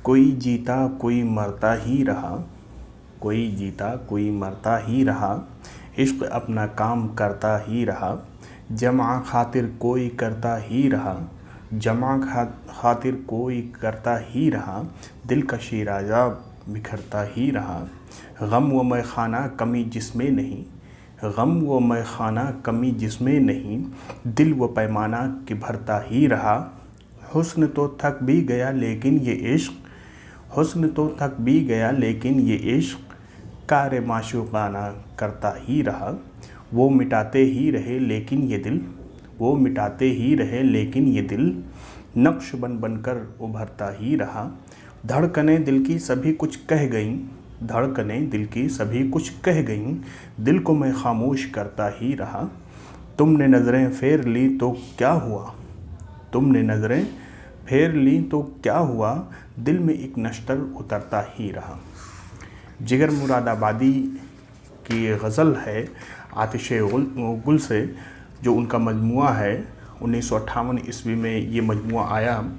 कोई जीता कोई मरता ही रहा, कोई जीता कोई मरता ही रहा, इश्क अपना काम करता ही रहा, जमा खातिर कोई करता ही रहा, जमा खातिर कोई करता ही रहा, दिल का शीराजा बिखरता ही रहा। गम व मैखाना कमी जिसमें नहीं, गम व मैखाना कमी जिसमें नहीं, दिल व पैमाना कि भरता ही रहा। हुस्न तो थक भी गया लेकिन ये इश्क, हुस्न तो थक भी गया लेकिन ये इश्क, कार माशूकाना करता ही रहा। वो मिटाते ही रहे लेकिन ये दिल, वो मिटाते ही रहे लेकिन ये दिल, नक्श बन बन कर उभरता ही रहा। धड़कनें दिल की सभी कुछ कह गईं, धड़कनें दिल की सभी कुछ कह गईं, दिल को मैं खामोश करता ही रहा। तुमने नज़रें फेर ली तो क्या हुआ, तुमने नज़रें फेर ली तो क्या हुआ, दिल में एक नश्तर उतरता ही रहा। जिगर मुरादाबादी की गज़ल है आतिश गुल से, जो उनका मजमुआ है 1958 ईस्वी में ये मजमुआ आया।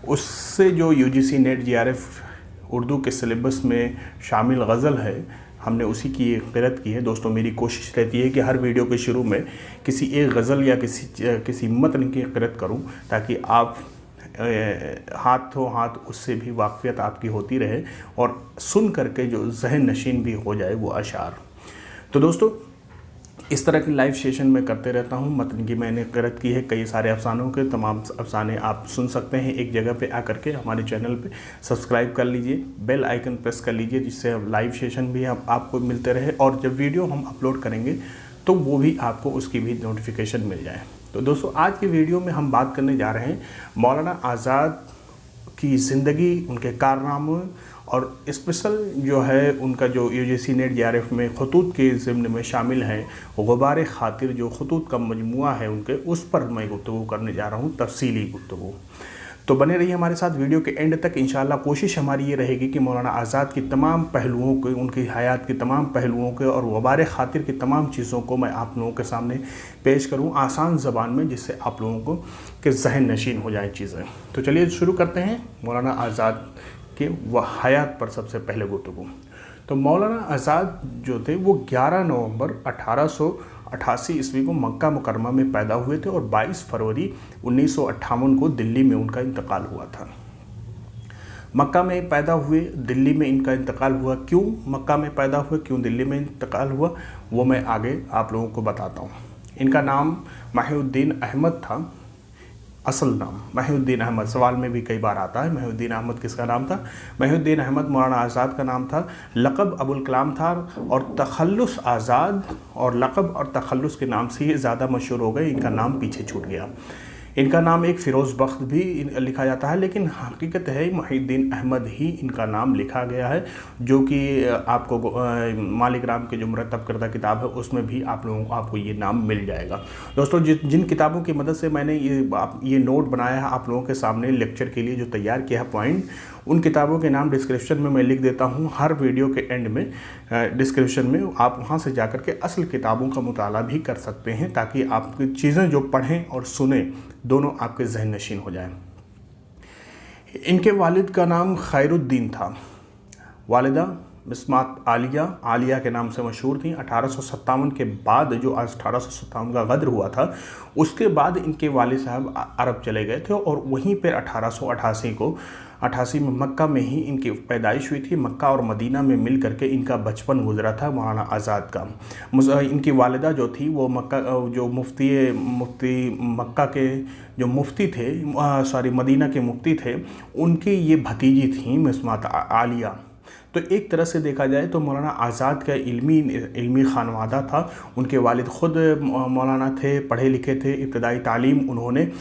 उससे जो यूजीसी नेट जीआरएफ उर्दू के सिलेबस में शामिल गज़ल है, हमने उसी की क़िरत की है। दोस्तों, मेरी कोशिश रहती है कि हर वीडियो के शुरू में किसी एक गज़ल या किसी मतन की क़िरत करूं, ताकि आप हाथों हाथ उससे भी वाक़फ़ियत आपकी होती रहे और सुन करके जो ज़हन नशीन भी हो जाए वो अशार। तो दोस्तों, इस तरह की लाइव सेशन मैं करते रहता हूँ। मतन की मैंने क़िरत की है कई सारे अफ़सानों के, तमाम अफ़साने आप सुन सकते हैं एक जगह पे आकर के। हमारे चैनल पे सब्सक्राइब कर लीजिए, बेल आइकन प्रेस कर लीजिए, जिससे लाइव सेशन भी आपको मिलते रहे और जब वीडियो हम अपलोड करेंगे तो वो भी आपको उसकी भी नोटिफिकेशन मिल जाए। तो दोस्तों, आज की वीडियो में हम बात करने जा रहे हैं मौलाना आज़ाद की ज़िंदगी, उनके कारनामे और स्पेशल जो है उनका जो यूजीसी नेट जीआरएफ में खतूत के ज़िम्न में शामिल है, गुबार खातिर जो खतूत का मजमुआ है उनके, उस पर मैं गुफ्तगू करने जा रहा हूँ, तफसीली गुफ्तगू। तो बने रहिए हमारे साथ वीडियो के एंड तक। इंशाल्लाह कोशिश हमारी ये रहेगी कि मौलाना आज़ाद की तमाम पहलुओं के, उनकी हयात के तमाम पहलुओं के और गुबार खातिर की तमाम चीज़ों को मैं आप लोगों के सामने पेश करूं आसान ज़बान में, जिससे आप लोगों को के जहन नशीन हो जाएँ चीज़ें। तो चलिए शुरू करते हैं मौलाना आज़ाद के हयात पर सबसे पहले गुफ्तगू। तो मौलाना आज़ाद जो थे वो 11 नवंबर 1888 ईस्वी को मक्का मुकरमा में पैदा हुए थे और 22 फरवरी 1958 को दिल्ली में उनका इंतकाल हुआ था। मक्का में पैदा हुए, दिल्ली में इनका इंतकाल हुआ। क्यों मक्का में पैदा हुए, क्यों दिल्ली में इंतकाल हुआ, वो मैं आगे आप लोगों को बताता हूँ। इनका नाम माहिउद्दीन अहमद था, असल नाम माहिउद्दीन अहमद। सवाल में भी कई बार आता है माहिउद्दीन अहमद किसका नाम था। माहिउद्दीन अहमद मौलाना आज़ाद का नाम था। लक़ब अबुल कलाम था और तखल्लुस आज़ाद और लक़ब और तखल्लुस के नाम से ये ज़्यादा मशहूर हो गए, इनका नाम पीछे छूट गया। इनका नाम एक फ़िरोज़ बख्त भी लिखा जाता है, लेकिन हकीकत है माहिउद्दीन अहमद ही इनका नाम लिखा गया है, जो कि आपको मालिक राम के जो मुरतब करदा किताब है उसमें भी आपको ये नाम मिल जाएगा। दोस्तों, जिन किताबों की मदद से मैंने ये नोट बनाया है आप लोगों के सामने लेक्चर के लिए जो तैयार किया है पॉइंट, उन किताबों के नाम डिस्क्रिप्शन में मैं लिख देता हूँ। हर वीडियो के एंड में डिस्क्रिप्शन में आप वहाँ से जाकर के असल किताबों का मुताला भी कर सकते हैं, ताकि आपकी चीज़ें जो पढ़ें और सुने दोनों आपके जहन नशीन हो जाएं। इनके वालिद का नाम खैरुद्दीन था, वालिदा मिस्मात आलिया के नाम से मशहूर थी। 1857 के बाद, जो 1857 का गद्र हुआ था, उसके बाद इनके वालिद साहब अरब चले गए थे और वहीं पर 1888 में मक्का में ही इनकी पैदाइश हुई थी। मक्का और मदीना में मिल करके इनका बचपन गुजरा था मौलाना आज़ाद का। इनकी वालिदा जो थी वो मक्का जो मुफ्ती मक्का के जो मुफ्ती थे, मदीना के मुफ्ती थे, उनकी ये भतीजी थी मिस्मात आलिया। तो एक तरह से देखा जाए तो मौलाना आज़ाद का इल्मी खानवादा था। उनके वालिद ख़ुद मौलाना थे, पढ़े लिखे थे। इब्तदाई तालीम उन्होंने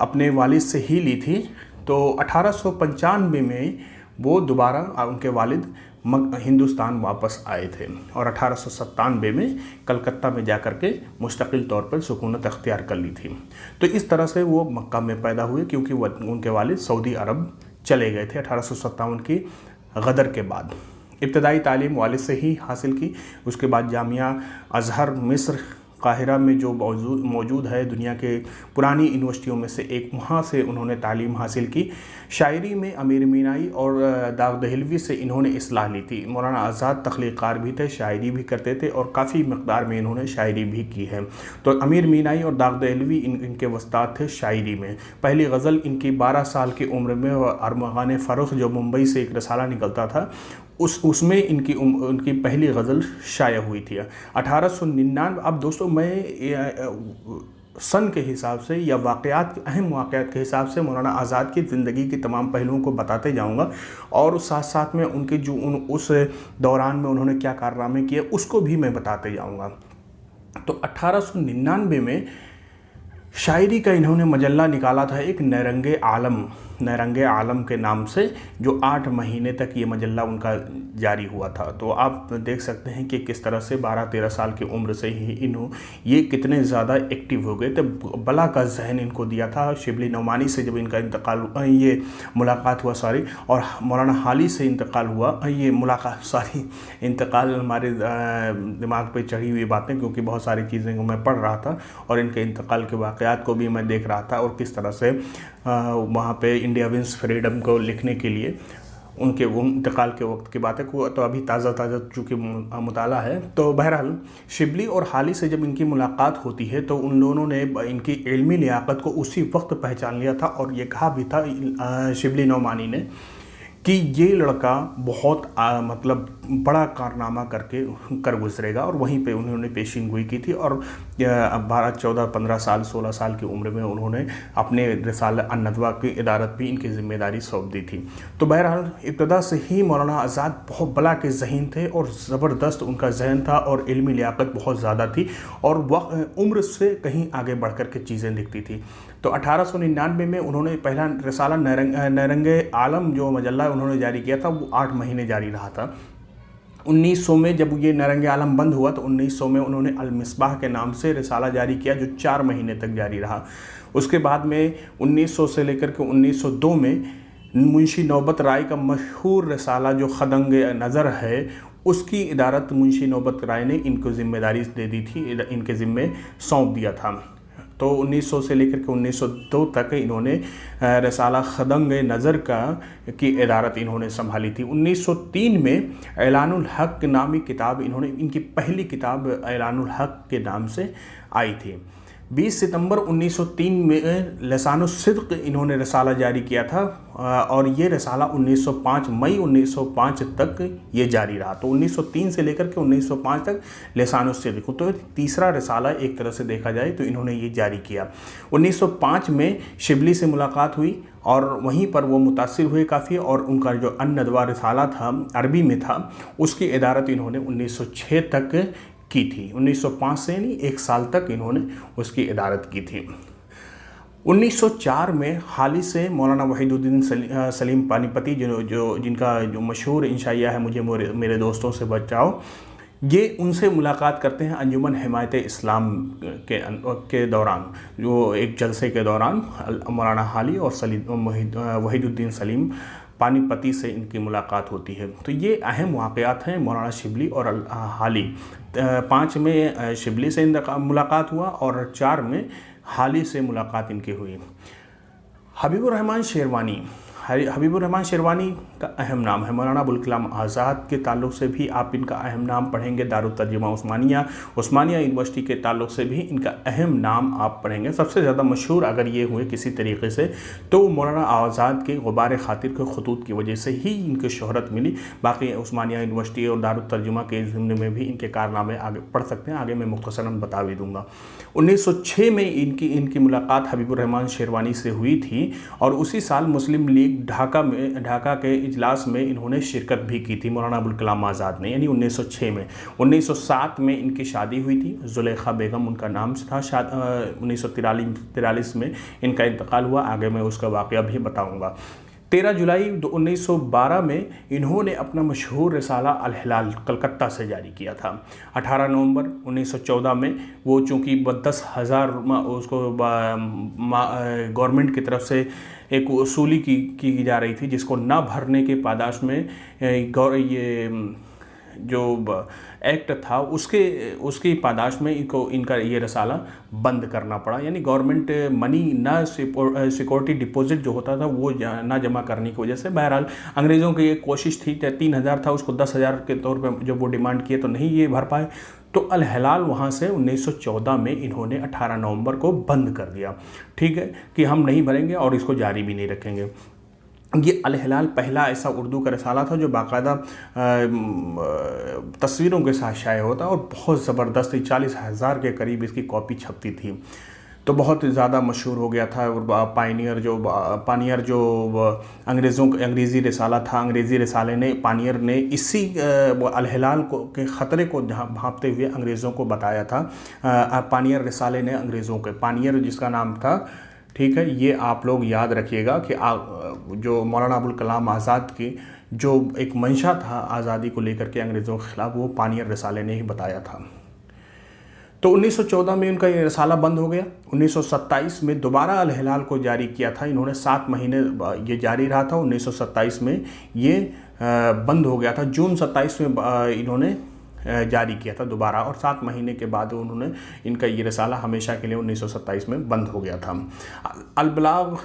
अपने वालिद से ही ली थी। तो 1895 में वो दोबारा उनके वालिद हिंदुस्तान वापस आए थे और 1897 में कलकत्ता में जाकर के मुस्तकिल तौर पर सुकूनत अख्तियार कर ली थी। तो इस तरह से वो मक्का में पैदा हुए, क्योंकि उनके वालिद सऊदी अरब चले गए थे 1857 की गदर के बाद। इब्तदाई तालीम वालिद से ही हासिल की। उसके बाद जामिया अज़हर मिस्र काहिरा में जो मौजूद है दुनिया के पुरानी यूनिवर्सिटियों में से एक, वहाँ से उन्होंने तालीम हासिल की। शायरी में अमीर मीनाई और दाग दहलवी से इन्होंने इस्लाह ली थी। मौलाना आज़ाद तख्लीक़कार भी थे, शायरी भी करते थे और काफ़ी मकदार में इन्होंने शायरी भी की है। तो अमीर मीनाई और दाग दहलवी इनके वस्ताद थे शायरी में। पहली गज़ल इनकी 12 साल की उम्र में अरमग़ान फ़र्रुख़ जो मुंबई से एक रसाला निकलता था उसमें उनकी पहली गज़ल शाया हुई थी 1899। अब दोस्तों मैं सन के हिसाब से या वाक़यात, अहम वाक़यात के हिसाब से मौलाना आज़ाद की ज़िंदगी के तमाम पहलुओं को बताते जाऊंगा और साथ साथ में उनके जो उस दौरान में उन्होंने क्या कारनामे किए उसको भी मैं बताते जाऊंगा। तो 1899 में शायरी का इन्होंने मजल्ला निकाला था एक नरंगे आलम के नाम से, जो 8 महीने तक ये मजल्ला उनका जारी हुआ था। तो आप देख सकते हैं कि किस तरह से 12-13 साल की उम्र से ही ये कितने ज़्यादा एक्टिव हो गए थे। बला का जहन इनको दिया था। शिबली नौमानी से जब इनका ये मुलाकात हुआ और मौलाना हाली से इंतकाल हुआ, इंतकाल हमारे दिमाग पे चढ़ी हुई बातें, क्योंकि बहुत सारी चीज़ें को मैं पढ़ रहा था और इनके इंतकाल के वाक़यात को भी मैं देख रहा था और किस तरह से वहाँ पे इंडिया विंस फ्रीडम को लिखने के लिए उनके वो इंतकाल के वक्त की बातें को तो अभी ताज़ा चूँकि मुताला है। तो बहरहाल शिबली और हाली से जब इनकी मुलाकात होती है तो उन दोनों ने इनकी इल्मी लियाकत को उसी वक्त पहचान लिया था और ये कहा भी था शिबली नौमानी ने कि ये लड़का बहुत मतलब बड़ा कारनामा कर गुजरेगा, और वहीं पे उन्होंने पेशिनगोई की थी। और 12, 14, 15 साल, 16 साल की उम्र में उन्होंने अपने रिसाला अन-नदवा की इदारत भी इनकी ज़िम्मेदारी सौंप दी थी। तो बहरहाल इब्तदा से ही मौलाना आज़ाद बहुत बला के ज़हीन थे और ज़बरदस्त उनका जहन था और इल्मी लियाकत बहुत ज़्यादा थी और उम्र से कहीं आगे बढ़ कर के चीज़ें दिखती थी। तो 1899 में उन्होंने पहला रिसाला नरंगे आलम जो मजल्ला उन्होंने जारी किया था वो 8 महीने जारी रहा था। 1900 में जब ये नरंगे आलम बंद हुआ तो 1900 में उन्होंने अल-मिसबाह के नाम से रिसाला जारी किया जो 4 महीने तक जारी रहा। उसके बाद में 1900 से लेकर के 1902 में मुंशी नौबत राय का मशहूर रिसाला जो खदंग नज़र है उसकी इदारत मुंशी नौबत राय ने इनको ज़िम्मेदारी दे दी थी, इनके ज़िम्मे सौंप दिया था। तो 1900 से लेकर के 1902 तक इन्होंने रिसाला खदंग नज़र की इदारत इन्होंने संभाली थी। 1903 में ऐलानुल हक नामी किताब इनकी पहली किताब ऐलानुल हक के नाम से आई थी। 20 सितंबर 1903 में लिसानुस सिद्क़ इन्होंने रिसाला जारी किया था और ये रिसाला 1905 मई 1905 तक ये जारी रहा। तो 1903 से लेकर के 1905 तक लिसानुस सिद्क़, तो तीसरा रिसाला एक तरह से देखा जाए तो इन्होंने ये जारी किया। 1905 में शिबली से मुलाकात हुई और वहीं पर वो मुतासिर हुए काफ़ी, और उनका जो अन-नदवा रिसाला था अरबी में था उसकी इदारत इन्होंने 1906 तक की थी। 1905 से यानी 1 साल तक इन्होंने उसकी इदारत की थी। 1904 में हाली से मौलाना वहीदुद्दीन सलीम पानीपती जिनका जो मशहूर इंशाइया है मुझे मेरे दोस्तों से बचाओ, ये उनसे मुलाकात करते हैं अंजुमन हिमायत इस्लाम के दौरान, जो एक जलसे के दौरान मौलाना हाली और वहीदुद्दीन सलीम पानीपती से इनकी मुलाकात होती है। तो ये अहम वाक़यात हैं मौलाना शिबली और हाली। 5 में शिबली से मुलाकात हुआ और 4 में हाली से मुलाकात इनकी हुई। हबीबुर रहमान शेरवानी का अहम नाम है। मौलाना अबुल कलाम आज़ाद के ताल्लुक़ से भी आप इनका अहम नाम पढ़ेंगे। दारुत तर्जुमा उस्मानिया यूनिवर्सिटी के ताल्लुक़ से भी इनका अहम नाम आप पढ़ेंगे। सबसे ज़्यादा मशहूर अगर ये हुए किसी तरीके से तो मौलाना आज़ाद के गुबार खातिर के खतूत की वजह से ही इनकी शोहरत मिली। बाकी उस्मानिया यूनिवर्सिटी और दारुत तर्जुमा के ज़िम्मे में भी इनके कारनामे आगे पढ़ सकते हैं, आगे मैं मुख्तसरन बता भी दूँगा। 1906 में इनकी मुलाकात हबीबुर रहमान शेरवानी से हुई थी और उसी साल मुस्लिम लीग ढाका के इजलास में इन्होंने शिरकत भी की थी मौलाना अबुल कलाम आज़ाद ने, यानी 1906 में। 1907 में इनकी शादी हुई थी, जुलेखा बेगम उनका नाम था। 1943 में इनका इंतकाल हुआ, आगे मैं उसका वाक़या भी बताऊंगा। 13 जुलाई 1912 में इन्होंने अपना मशहूर रिसाला अल हिलाल कलकत्ता से जारी किया था। 18 नवंबर 1914 में वो चूँकि 10,000 उसको गवर्नमेंट की तरफ से एक वसूली की जा रही थी, जिसको ना भरने के पादाश में ये जो एक्ट था उसकी पादाश में इनका ये रसाला बंद करना पड़ा। यानी गवर्नमेंट मनी ना सिक्योरिटी डिपॉजिट जो होता था वो ना जमा करने की वजह से बहरहाल अंग्रेज़ों की एक कोशिश थी, 3000 था उसको 10,000 के तौर पे जब वो डिमांड किए तो नहीं ये भर पाए, तो अल हिलाल वहाँ से 1914 में इन्होंने 18 नवंबर को बंद कर दिया, ठीक है, कि हम नहीं भरेंगे और इसको जारी भी नहीं रखेंगे। ये अल हिलाल पहला ऐसा उर्दू का रसाला था जो बाकायदा तस्वीरों के साथ शाये होता और बहुत ज़बरदस्त 40,000 के करीब इसकी कॉपी छपती थी, तो बहुत ज़्यादा मशहूर हो गया था। और पानियर जो अंग्रेज़ी रसाला था, अंग्रेज़ी रसाले ने पानियर ने इसी अल हिलाल को के ख़तरे को भांपते हुए अंग्रेज़ों को बताया था। पानियर रसाले ने अंग्रेज़ों के, पानियर जिसका नाम था, ठीक है, ये आप लोग याद रखिएगा कि जो मौलाना अबुल कलाम आज़ाद की जो एक मंशा था आज़ादी को लेकर के अंग्रेज़ों के ख़िलाफ़, वो पानियर रसाले ने ही बताया था। तो 1914 में उनका ये रसाला बंद हो गया। 1927 में दोबारा अल हिलाल को जारी किया था इन्होंने, 7 महीने ये जारी रहा था। 1927 में ये बंद हो गया था। जून 27 में इन्होंने जारी किया था दोबारा, और 7 महीने के बाद उन्होंने इनका ये रसाला हमेशा के लिए 1927 में बंद हो गया था। अल-बलाग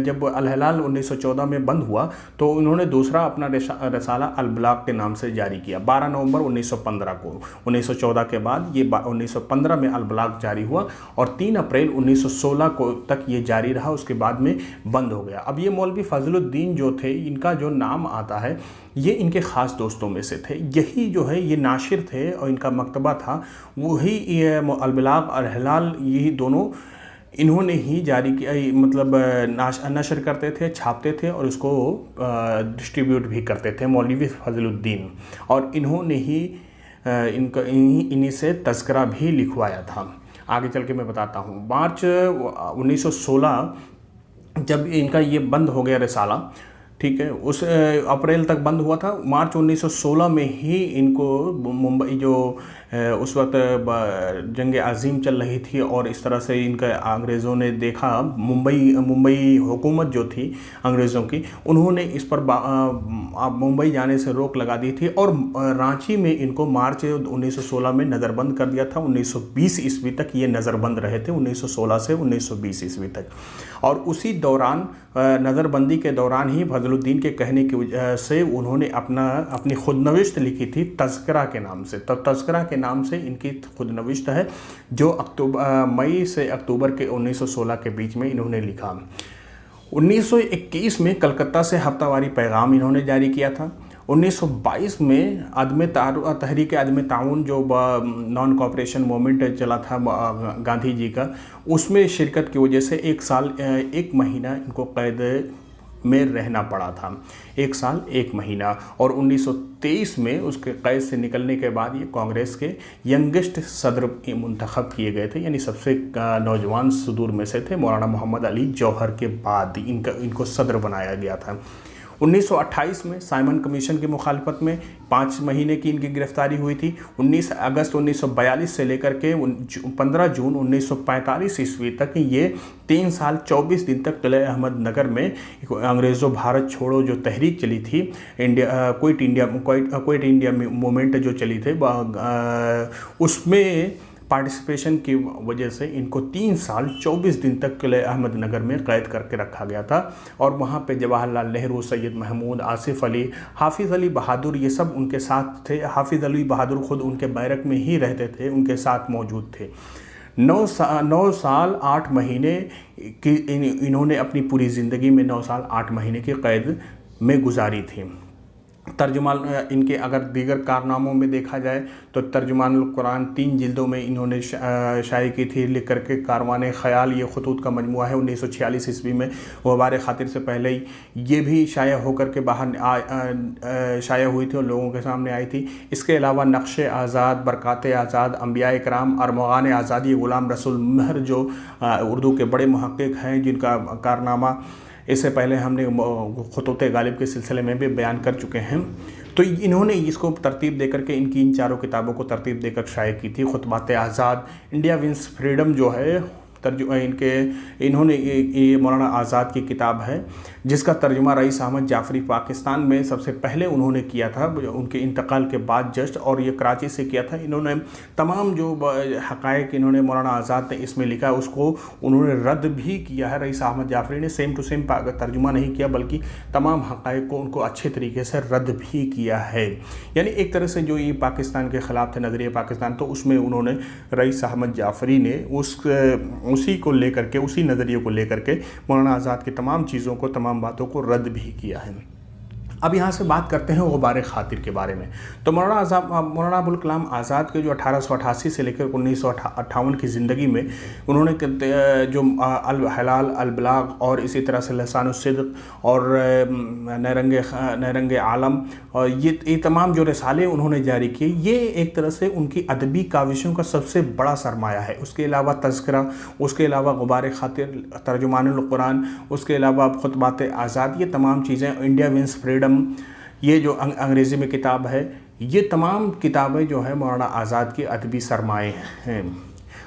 जब अल हिलाल 1914 में बंद हुआ तो उन्होंने दूसरा अपना रसाला अल-बलाग के नाम से जारी किया 12 नवंबर 1915 को। 1914 के बाद ये 1915 में अल-बलाग जारी हुआ और 3 अप्रैल 1916 को तक ये जारी रहा, उसके बाद में बंद हो गया। अब ये मौलवी फजलुद्दीन जो थे, इनका जो नाम आता है ये इनके ख़ास दोस्तों में से थे। यही जो है ये नाशिर थे और इनका मकतबा था, वही अल-बलाग और हिलाल, यही दोनों इन्होंने ही जारी किया, मतलब नशर करते थे, छापते थे और उसको डिस्ट्रीब्यूट भी करते थे मौलवी फजलुद्दीन, और इन्होंने ही इन्हीं से तज़किरा भी लिखवाया था। आगे चल के मैं बताता हूँ। मार्च 1916 जब इनका ये बंद हो गया रसाला, ठीक है, उस अप्रैल तक बंद हुआ था। मार्च 1916 में ही इनको मुंबई जो उस वक्त जंग अज़ीम चल रही थी और इस तरह से इनका अंग्रेज़ों ने देखा, मुंबई हुकूमत जो थी अंग्रेज़ों की, उन्होंने इस पर मुंबई जाने से रोक लगा दी थी और रांची में इनको मार्च 1916 में नज़रबंद कर दिया था। 1920 ईस्वी तक ये नज़रबंद रहे थे, 1916 से 1920 ईस्वी तक। और उसी दौरान नज़रबंदी के दौरान ही फजलुद्दीन के कहने की वजह से उन्होंने अपनी खुदनविश्त लिखी थी तज़किरा के नाम से। तो तज़किरा के नाम से इनकी खुदनविश्त है जो मई से अक्टूबर के 1916 के बीच में इन्होंने लिखा। 1921 में कलकत्ता से हफ्तावारी पैगाम इन्होंने जारी किया था। 1922 में तहरीक आदम ताउन जो नॉन कॉपरेशन मूवमेंट चला था गांधी जी का, उसमें शिरकत की वजह से 1 साल 1 महीना इनको कैद में रहना पड़ा था। 1 साल 1 महीना। और 1923 में उसके कैद से निकलने के बाद ये कांग्रेस के यंगेस्ट सदर मुंतखब किए गए थे, यानी सबसे नौजवान सदूर में से थे। मौलाना मोहम्मद अली जौहर के बाद इनको सदर बनाया गया था। 1928 में साइमन कमीशन की मुखालफत में 5 महीने की इनकी गिरफ्तारी हुई थी। 19 अगस्त 1942 से लेकर के 15 जून 1945 ईस्वी तक ये 3 साल 24 दिन तक किले अहमद नगर में अंग्रेज़ों भारत छोड़ो जो तहरीक चली थी, क्विट इंडिया मूवमेंट जो चली थी, उसमें पार्टिसिपेशन की वजह से इनको 3 साल 24 दिन तक किले अहमद नगर में कैद करके रखा गया था। और वहाँ पे जवाहरलाल नेहरू, सैयद महमूद, आसिफ अली, हाफिज़ अली बहादुर, ये सब उनके साथ थे। हाफिज़ अली बहादुर खुद उनके बैरक में ही रहते थे, उनके साथ मौजूद थे। 9 साल 8 महीने की इन्होंने अपनी पूरी ज़िंदगी में 9 साल 8 महीने की कैद में गुजारी थी। तर्जुमान इनके अगर दीगर कारनामों में देखा जाए तो तर्जुमानुल कुरान 3 जिल्दों में इन्होंने शाये की थी लिख करके। कारवाने ख़याल ये खतूत का मजमुआ है, 1946 ईस्वी में वबार खातिर से पहले ही ये भी शाया होकर के बाहर शाया हुई थी और लोगों के सामने आई थी। इसके अलावा नक्श आज़ाद, बरक़ात आज़ाद, अंबिया इकराम, अरमग़ान आज़ादी, ग़ुलाम रसूल महर जो उर्दू के बड़े मुहक़्क़िक़ हैं जिनका कारनामा इससे पहले हमने ख़ुतूत गालिब के सिलसिले में भी बयान कर चुके हैं। तो इन्होंने इसको तरतीब देकर के इनकी इन 4 किताबों को तरतीब देकर शाये की थी। खुतबात आज़ाद, इंडिया विंस फ्रीडम जो है इन्होंने ये मौलाना आज़ाद की किताब है जिसका तर्जुमा रईस अहमद जाफरी पाकिस्तान में सबसे पहले उन्होंने किया था उनके इंतकाल के बाद जस्ट, और ये कराची से किया था। इन्होंने तमाम जो हक़ाइक़ इन्होंने मौलाना आज़ाद ने इसमें लिखा उसको उन्होंने रद्द भी किया है। रईस अहमद जाफरी ने सेम टू सेम तर्जुमा नहीं किया बल्कि तमाम हक़ाइक़ को उनको अच्छे तरीके से रद्द भी किया है। यानी एक तरह से जो ये पाकिस्तान के ख़िलाफ़ थे नज़रिया पाकिस्तान, तो उसमें उन्होंने रईस अहमद जाफरी ने उसी को लेकर के, उसी नज़रिए को लेकर के मौलाना आज़ाद की तमाम चीज़ों को, तमाम बातों को रद्द भी किया है। अब यहाँ से बात करते हैं गुबार खातिर के बारे में। तो मौलाना अबुल कलाम आज़ाद के जो 1888 से लेकर 1958 की ज़िंदगी में उन्होंने जो अल हलाल, अल बलाग और इसी तरह से लसानुस्सिद्क़ और नरंगे आलम और ये तमाम जो रिसाले उन्होंने जारी किए, ये एक तरह से उनकी अदबी काविशों का सबसे बड़ा सरमाया है। उसके अलावा तज़किरा, उसके अलावा गुबार खातिर, तर्जुमानुल कुरान, उसके अलावा खुतबात आज़ाद, ये तमाम चीज़ें, इंडिया विंस फ्रीडम, ये जो अंग्रेज़ी में किताब है, ये तमाम किताबें जो है मौलाना आज़ाद की अदबी सरमाए हैं।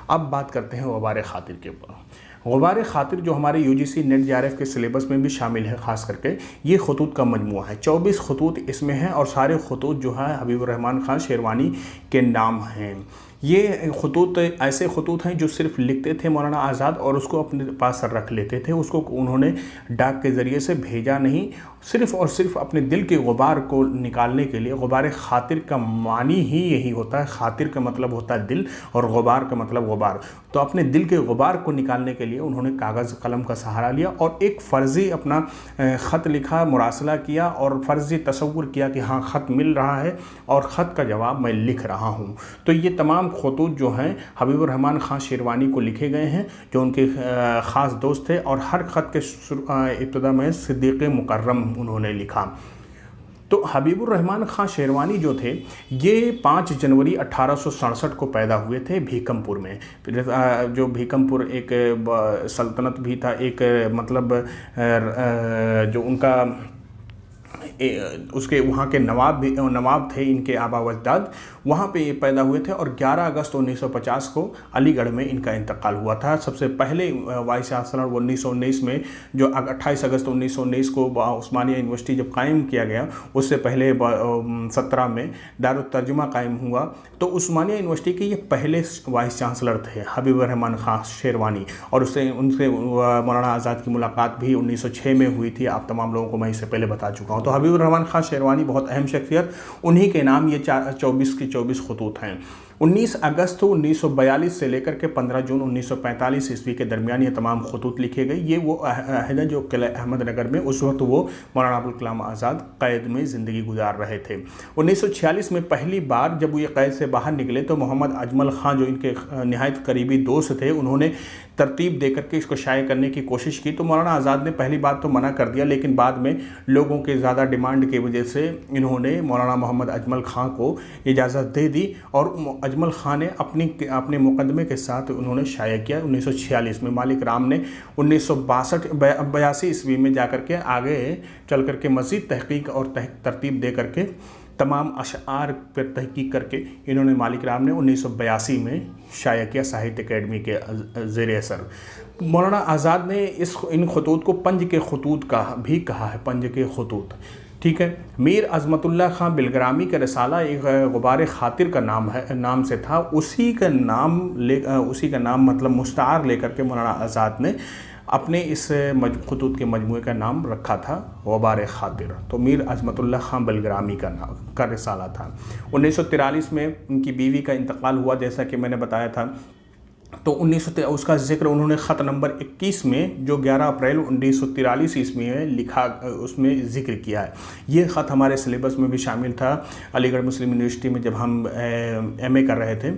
अब बात करते हैं गुबार खातिर के ऊपर। गुबार खातिर जो हमारे UGC नेट JRF के सिलेबस में भी शामिल है, ख़ास करके ये खतूत का मजमूआ है। 24 खतूत इसमें हैं और सारे खतूत जो है हबीबुर रहमान ख़ान शेरवानी के नाम हैं। ये खतूत ऐसे खतूत हैं जो सिर्फ लिखते थे मौलाना आज़ाद और उसको अपने पास रख लेते थे, उसको उन्होंने डाक के ज़रिए से भेजा नहीं, सिर्फ़ और सिर्फ अपने दिल के गुबार को निकालने के लिए। गुबार खातिर का मानी ही यही होता है, खातिर का मतलब होता है दिल और गुबार का मतलब गुबार। तो अपने दिल के गुबार को निकालने के लिए उन्होंने कागज़ कलम का सहारा लिया और एक फ़र्ज़ी अपना ख़त लिखा, मुरासला किया और फ़र्ज़ी तसव्वुर किया कि हाँ ख़त मिल रहा है और ख़त का जवाब मैं लिख रहा हूँ। तो ये तमाम खतूत जो हैं हबीबुर रहमान ख़ान शेरवानी को लिखे गए हैं, जो उनके ख़ास दोस्त थे, और हर ख़त के इब्तिदा में सिद्दीक़ मुकर्रम उन्होंने लिखा। तो हबीबुर रहमान ख़ान शेरवानी जो थे ये 5 जनवरी 1867 को पैदा हुए थे भीकमपुर में। जो भीकमपुर एक सल्तनत भी था, एक मतलब जो उनका उसके वहाँ के नवाब थे इनके आबा अजदाद, वहाँ पे ये पैदा हुए थे और 11 अगस्त 1950 को अलीगढ़ में इनका इंतकाल हुआ था। सबसे पहले वाइस चांसलर 1919 में, जो 28 अगस्त 1919 को उस्मानिया यूनिवर्सिटी जब कायम किया गया, उससे पहले 17 में दारुत तर्जुमा कायम हुआ। तो उस्मानिया यूनिवर्सिटी के ये पहले वाइस चांसलर थे हबीबुर रहमान ख़ान शेरवानी, और उनसे मौलाना आज़ाद की मुलाकात भी 1906 में हुई थी। आप तमाम लोगों को मैं इससे पहले बता चुका हूँ। तो हबीबुर रहमान ख़ान शेरवानी बहुत अहम शख्सियत, उन्हीं के नाम ये 24 की 24 खतूत हैं। 19 अगस्त 1942 से लेकर के 15 जून 1945 ईस्वी के दरमियान ये तमाम खतूत लिखे गए। ये वो है जो किला अहमदनगर में उस वक्त वो मौलाना अबुल कलाम आज़ाद क़ैद में ज़िंदगी गुजार रहे थे। 1946 में पहली बार जब ये क़ैद से बाहर निकले तो मोहम्मद अजमल ख़ान जो इनके नहायत करीबी दोस्त थे, उन्होंने तरतीब दे करके इसको शाये करने की कोशिश की। तो मौलाना आज़ाद ने पहली बात तो मना कर दिया, लेकिन बाद में लोगों के ज़्यादा डिमांड की वजह से इन्होंने मौलाना मोहम्मद अजमल ख़ान को इजाज़त दे दी और अजमल ख़ान ने अपने मुकदमे के साथ उन्होंने शाया किया 1946 में। मालिक राम ने 1982 ईस्वी में जाकर के आगे चल कर के मज़ीद तहकीक और तरतीब दे करके तमाम अशआर पर तहकीक करके इन्होंने मालिक राम ने 1982 में शाया किया साहित्य अकेडमी के ज़ेर असर। मौलाना आज़ाद ने इन खतूत को पंज के खतूत का भी कहा है, पंज के खतूत, ठीक है। मीर अज़मतुल्लाह ख़ान बिलग्रामी का रसाला एक गुबार खातिर का नाम से था, उसी का नाम मतलब मुस्तार लेकर के मौलाना आज़ाद ने अपने इस खतूत के मजमूए का नाम रखा था गुबार खातिर। तो मीर अज़मतुल्लाह ख़ान बिलग्रामी का रसाला था। 1943 में उनकी बीवी का इंतकाल हुआ, जैसा कि मैंने बताया था। तो उसका जिक्र उन्होंने ख़त नंबर 21 में जो 11 अप्रैल 1943 ईस्वी में लिखा, उसमें ज़िक्र किया है। ये ख़त हमारे सिलेबस में भी शामिल था। अलीगढ़ मुस्लिम यूनिवर्सिटी में जब हम MA कर रहे थे,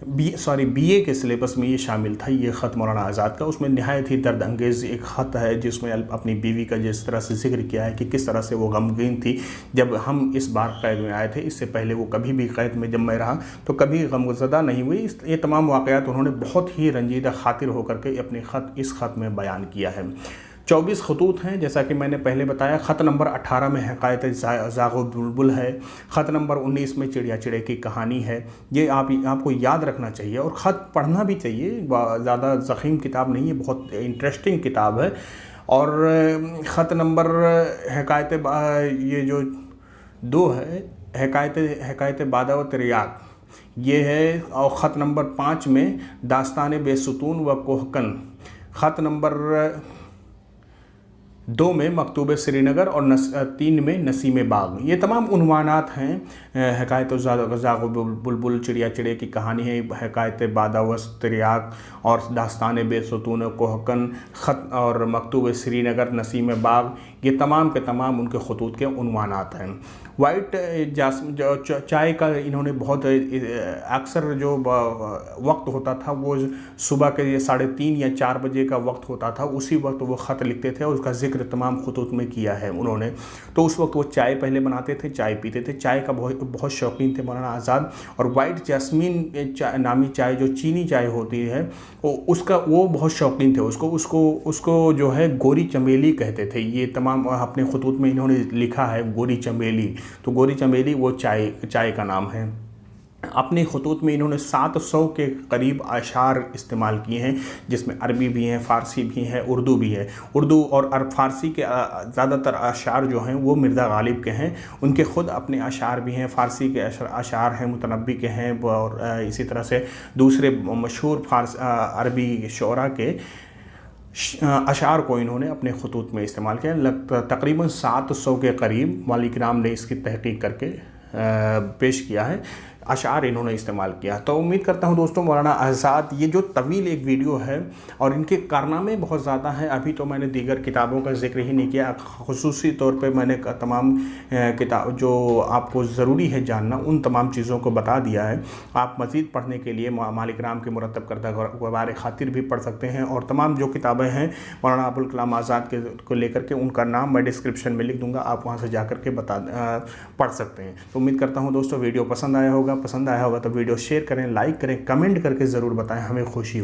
BA के सिलेबस में ये शामिल था, ये ख़त मौलाना आज़ाद का। उसमें नहायत ही दर्द अंगेज़ एक ख़त है जिसमें अपनी बीवी का जिस तरह से जिक्र किया है कि किस तरह से वो गमगीन थी जब हम इस बार क़ैद में आए थे। इससे पहले वो कभी भी क़ैद में जब मैं रहा तो कभी गमज़दा नहीं हुई। ये तमाम वाक़यात उन्होंने बहुत ही रंजीदा खातिर होकर के अपने इस ख़त में बयान किया है। 24 खतूत हैं, जैसा कि मैंने पहले बताया। ख़त नंबर 18 में हकायत ज़ाग़ो बुलबुल है। ख़त नंबर 19 में चिड़िया चिड़े की कहानी है। ये आपको याद रखना चाहिए और ख़त पढ़ना भी चाहिए। ज़्यादा ज़ख़ीम किताब नहीं है, बहुत इंटरेस्टिंग किताब है। और ख़त नंबर हकायत ये जो 2 है, हकायत बादा व तिरयाक, ये है। और ख़त नंबर 5 में दास्तान बेसुतून व कोहकन। ख़त नंबर 2 में मकतूब श्रीनगर और 3 में नसीम बाग। ये तमाम उन्वानात हैं। हकायत ज़ाग़ो बुलबुल, चिड़िया चिड़े की कहानी है, हकायत बादा व तिरयाक और दास्तान बेसुतून कोहकन, ख़त और मकतूब श्रीनगर, नसीम बाग, ये तमाम के तमाम उनके खतूत के उन्वानात हैं। वाइट चाय का इन्होंने बहुत अक्सर जो वक्त होता था वो सुबह के 3:30 या 4 बजे का वक्त होता था, उसी वक्त वो ख़त लिखते थे और उसका जिक्र तमाम खतूत में किया है उन्होंने। तो उस वक्त वो चाय पहले बनाते थे, चाय पीते थे, चाय का बहुत शौकीन थे मौलाना आज़ाद। और वाइट जैस्मीन नामी चाय जो चीनी चाय होती है वो बहुत शौकीन थे। उसको जो है गोरी चमेली कहते थे। ये तमाम अपने खतूत में इन्होंने लिखा है गोरी चमेली। तो गोरी चमेली वो चाय का नाम है। अपने खतूत में इन्होंने 700 के करीब अशार इस्तेमाल किए हैं, जिसमें अरबी भी हैं, फ़ारसी भी हैं, उर्दू भी है। उर्दू और फ़ारसी के ज़्यादातर अशार जो हैं वो मिर्ज़ा गालिब के हैं। उनके ख़ुद अपने अशार भी हैं, फ़ारसी के अशार हैं, मुतनब्बी के हैं, और इसी तरह से दूसरे मशहूर अरबी शोरा के अशार को इन्होंने अपने खतूत में इस्तेमाल किया। तकरीबन 700 के करीब मालिक राम ने इसकी तहक़ीक़ करके पेश किया है, अशार इन्होंने इस्तेमाल किया। तो उम्मीद करता हूँ दोस्तों मौलाना आज़ाद, ये जो तवील एक वीडियो है और इनके कारनामे बहुत ज़्यादा हैं। अभी तो मैंने दीगर किताबों का जिक्र ही नहीं किया, ख़ुसूसी तौर पे मैंने तमाम किताब जो आपको ज़रूरी है जानना उन तमाम चीज़ों को बता दिया है। आप मज़ीद पढ़ने के लिए मालिक राम के मुरतब करदा गवार खातिर भी पढ़ सकते हैं, और तमाम जो किताबें हैं मौलाना अबुल कलाम आज़ाद को लेकर के, उनका नाम मैं डिस्क्रिप्शन में लिख दूँगा, आप वहाँ से जा कर के पढ़ सकते हैं। तो उम्मीद करता हूँ दोस्तों वीडियो पसंद आया होगा तो वीडियो शेयर करें, लाइक करें, कमेंट करके ज़रूर बताएं, हमें खुशी